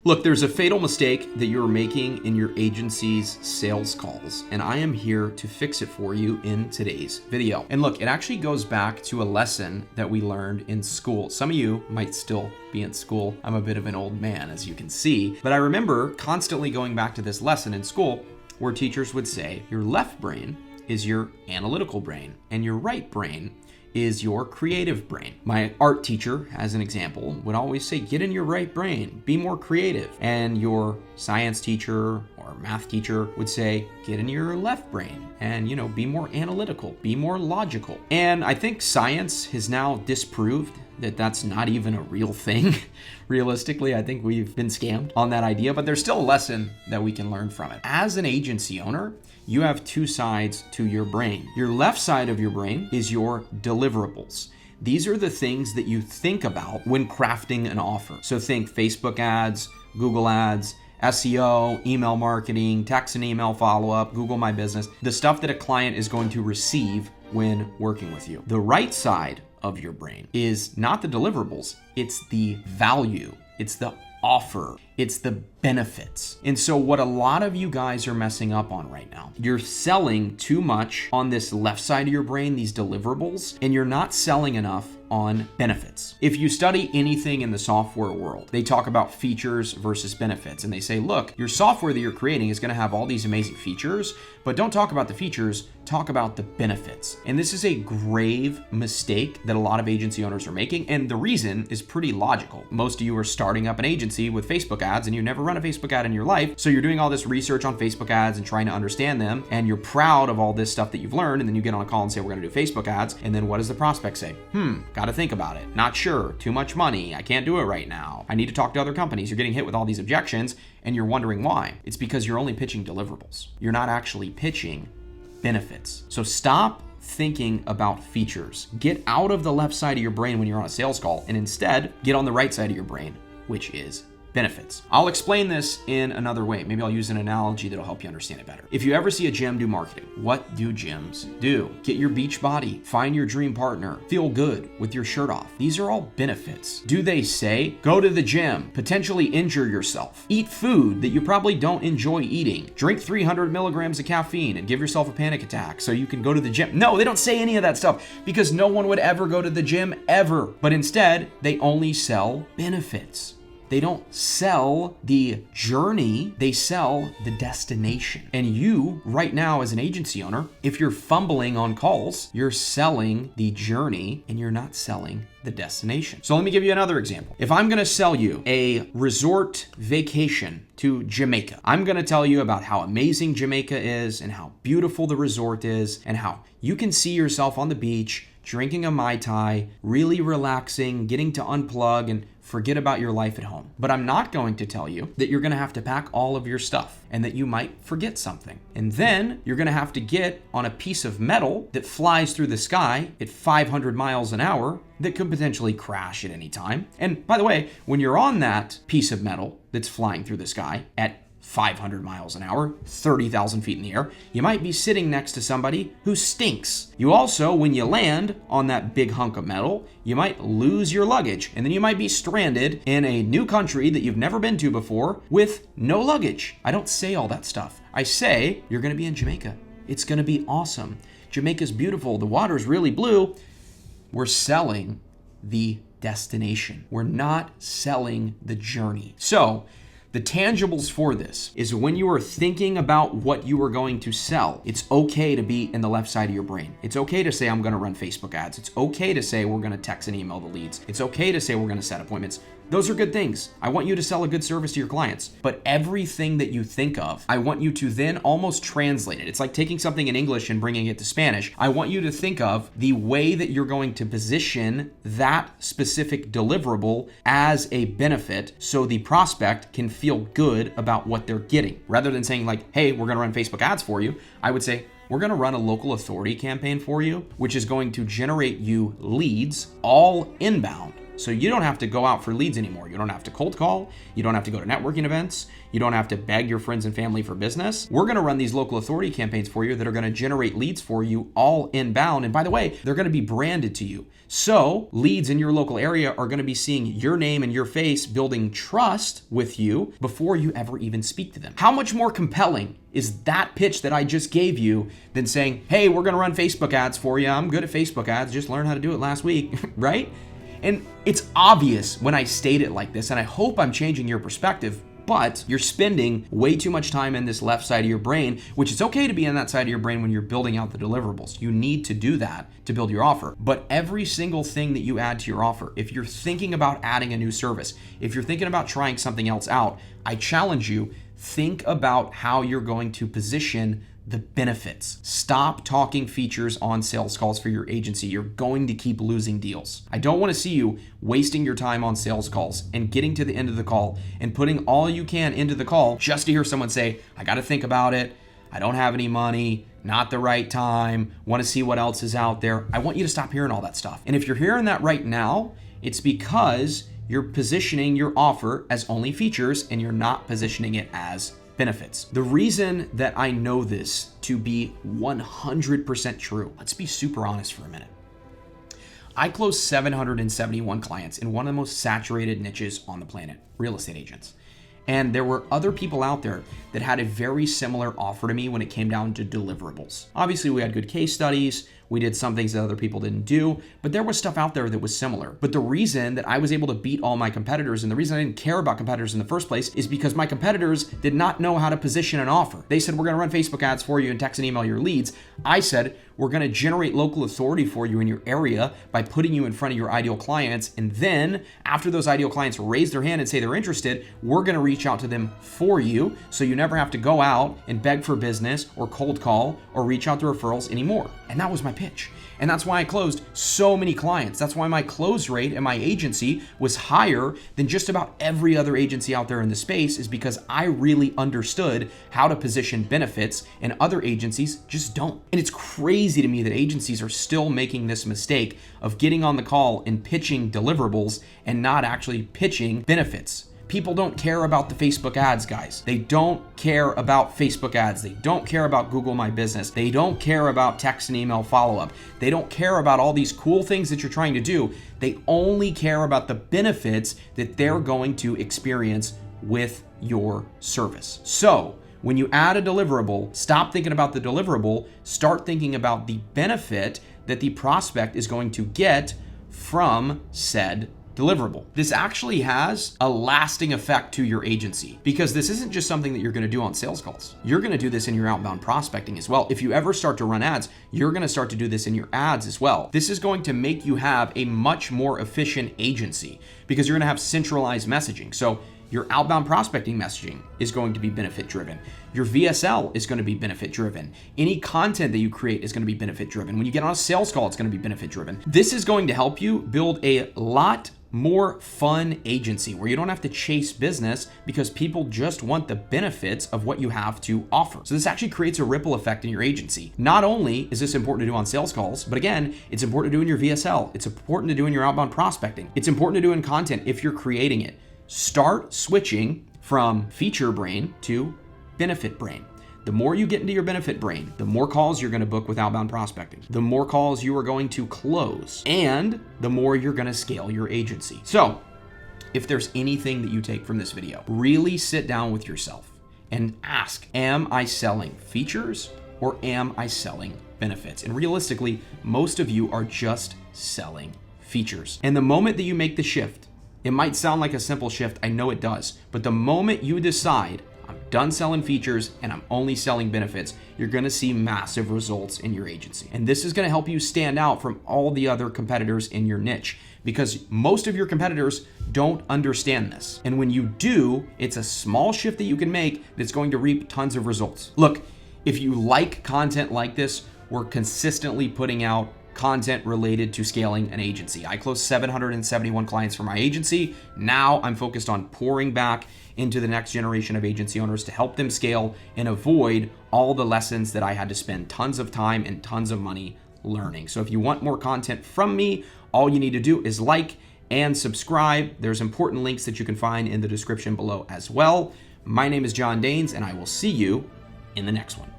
Look, there's a fatal mistake that you're making in your agency's sales calls, and I am here to fix it for you in today's video. And look, it actually goes back to a lesson that we learned in school. Some of you might still be in school. I'm a bit of an old man, as you can see, but I remember constantly going back to this lesson in school where teachers would say, your left brain is your analytical brain, and your right brain is your creative brain. My art teacher, as an example, would always say, get in your right brain, be more creative. And your science teacher or math teacher would say, get in your left brain and, be more analytical, be more logical. And I think science has now disproved that that's not even a real thing. Realistically, I think we've been scammed on that idea, but there's still a lesson that we can learn from it. As an agency owner, you have two sides to your brain. Your left side of your brain is your deliverables. These are the things that you think about when crafting an offer. So think Facebook ads, Google ads, SEO, email marketing, text and email follow-up, Google My Business, the stuff that a client is going to receive when working with you. The right side of your brain is not the deliverables, it's the value, it's the offer, it's the benefits. And so what a lot of you guys are messing up on right now, you're selling too much on this left side of your brain, these deliverables, and you're not selling enough on benefits. If you study anything in the software world, they talk about features versus benefits. And they say, look, your software that you're creating is going to have all these amazing features, but don't talk about the features, talk about the benefits. And this is a grave mistake that a lot of agency owners are making. And the reason is pretty logical. Most of you are starting up an agency with Facebook ads and you never run a Facebook ad in your life. So you're doing all this research on Facebook ads and trying to understand them. And you're proud of all this stuff that you've learned. And then you get on a call and say, we're going to do Facebook ads. And then what does the prospect say? Got to think about it. Not sure. Too much money. I can't do it right now. I need to talk to other companies. You're getting hit with all these objections and you're wondering why. It's because you're only pitching deliverables. You're not actually pitching benefits. So stop thinking about features. Get out of the left side of your brain when you're on a sales call and instead get on the right side of your brain, which is benefits. I'll explain this in another way. Maybe I'll use an analogy that'll help you understand it better. If you ever see a gym do marketing, what do gyms do? Get your beach body, find your dream partner, feel good with your shirt off. These are all benefits. Do they say, go to the gym, potentially injure yourself, eat food that you probably don't enjoy eating, drink 300 milligrams of caffeine and give yourself a panic attack so you can go to the gym? No, they don't say any of that stuff because no one would ever go to the gym ever. But instead, they only sell benefits. They don't sell the journey, they sell the destination. And you, right now as an agency owner, if you're fumbling on calls, you're selling the journey and you're not selling the destination. So let me give you another example. If I'm gonna sell you a resort vacation to Jamaica, I'm gonna tell you about how amazing Jamaica is and how beautiful the resort is and how you can see yourself on the beach, drinking a Mai Tai, really relaxing, getting to unplug and forget about your life at home. But I'm not going to tell you that you're gonna have to pack all of your stuff and that you might forget something. And then you're gonna have to get on a piece of metal that flies through the sky at 500 miles an hour that could potentially crash at any time. And by the way, when you're on that piece of metal that's flying through the sky at 500 miles an hour, 30,000 feet in the air, you might be sitting next to somebody who stinks. You also, when you land on that big hunk of metal, you might lose your luggage, and then you might be stranded in a new country that you've never been to before with no luggage. I don't say all that stuff. I say, you're gonna be in Jamaica. It's gonna be awesome. Jamaica's beautiful. The water's really blue. We're selling the destination. We're not selling the journey. So, the tangibles for this is when you are thinking about what you are going to sell, it's okay to be in the left side of your brain. It's okay to say, I'm going to run Facebook ads. It's okay to say, we're going to text and email the leads. It's okay to say, we're going to set appointments. Those are good things. I want you to sell a good service to your clients. But everything that you think of, I want you to then almost translate it. It's like taking something in English and bringing it to Spanish. I want you to think of the way that you're going to position that specific deliverable as a benefit so the prospect can feel good about what they're getting. Rather than saying like, hey, we're gonna run Facebook ads for you, I would say, we're gonna run a local authority campaign for you, which is going to generate you leads all inbound So you don't have to go out for leads anymore. You don't have to cold call. You don't have to go to networking events. You don't have to beg your friends and family for business. We're going to run these local authority campaigns for you that are going to generate leads for you all inbound. And by the way, they're going to be branded to you. So leads in your local area are going to be seeing your name and your face, building trust with you before you ever even speak to them. How much more compelling is that pitch that I just gave you than saying, hey, we're going to run Facebook ads for you. I'm good at Facebook ads. Just learned how to do it last week, right? And it's obvious when I state it like this, and I hope I'm changing your perspective, but you're spending way too much time in this left side of your brain, which is okay to be in that side of your brain when you're building out the deliverables. You need to do that to build your offer. But every single thing that you add to your offer, if you're thinking about adding a new service, if you're thinking about trying something else out, I challenge you, think about how you're going to position the benefits. Stop talking features on sales calls for your agency. You're going to keep losing deals. I don't want to see you wasting your time on sales calls and getting to the end of the call and putting all you can into the call just to hear someone say, I got to think about it. I don't have any money, not the right time, want to see what else is out there. I want you to stop hearing all that stuff. And if you're hearing that right now, it's because you're positioning your offer as only features and you're not positioning it as benefits. The reason that I know this to be 100% true, let's be super honest for a minute. I closed 771 clients in one of the most saturated niches on the planet, real estate agents. And there were other people out there that had a very similar offer to me when it came down to deliverables. Obviously, we had good case studies. We did some things that other people didn't do, but there was stuff out there that was similar. But the reason that I was able to beat all my competitors, and the reason I didn't care about competitors in the first place, is because my competitors did not know how to position an offer. They said, we're going to run Facebook ads for you and text and email your leads. I said, we're going to generate local authority for you in your area by putting you in front of your ideal clients. And then after those ideal clients raise their hand and say they're interested, we're going to reach out to them for you. So you never have to go out and beg for business or cold call or reach out to referrals anymore. And that was my pitch. And that's why I closed so many clients. That's why my close rate at my agency was higher than just about every other agency out there in the space, is because I really understood how to position benefits and other agencies just don't. And it's crazy to me that agencies are still making this mistake of getting on the call and pitching deliverables and not actually pitching benefits. People don't care about the Facebook ads, guys. They don't care about Facebook ads. They don't care about Google My Business. They don't care about text and email follow-up. They don't care about all these cool things that you're trying to do. They only care about the benefits that they're going to experience with your service. So when you add a deliverable, stop thinking about the deliverable, start thinking about the benefit that the prospect is going to get from said deliverable. This actually has a lasting effect to your agency, because this isn't just something that you're going to do on sales calls. You're going to do this in your outbound prospecting as well. If you ever start to run ads, you're going to start to do this in your ads as well. This is going to make you have a much more efficient agency because you're going to have centralized messaging. So your outbound prospecting messaging is going to be benefit driven. Your VSL is going to be benefit driven. Any content that you create is going to be benefit driven. When you get on a sales call, it's going to be benefit driven. This is going to help you build a lot more fun agency where you don't have to chase business because people just want the benefits of what you have to offer. So this actually creates a ripple effect in your agency. Not only is this important to do on sales calls, but again, it's important to do in your VSL. It's important to do in your outbound prospecting. It's important to do in content if you're creating it. Start switching from feature brain to benefit brain. The more you get into your benefit brain, the more calls you're going to book with outbound prospecting, the more calls you are going to close, and the more you're going to scale your agency. So if there's anything that you take from this video, really sit down with yourself and ask, am I selling features or am I selling benefits? And realistically, most of you are just selling features. And the moment that you make the shift, it might sound like a simple shift, I know it does, but the moment you decide, I'm done selling features and I'm only selling benefits, you're going to see massive results in your agency. And this is going to help you stand out from all the other competitors in your niche, because most of your competitors don't understand this. And when you do, it's a small shift that you can make that's going to reap tons of results. Look, if you like content like this, we're consistently putting out content related to scaling an agency. I closed 771 clients for my agency. Now I'm focused on pouring back into the next generation of agency owners to help them scale and avoid all the lessons that I had to spend tons of time and tons of money learning. So if you want more content from me, all you need to do is like and subscribe. There's important links that you can find in the description below as well. My name is John Danes, and I will see you in the next one.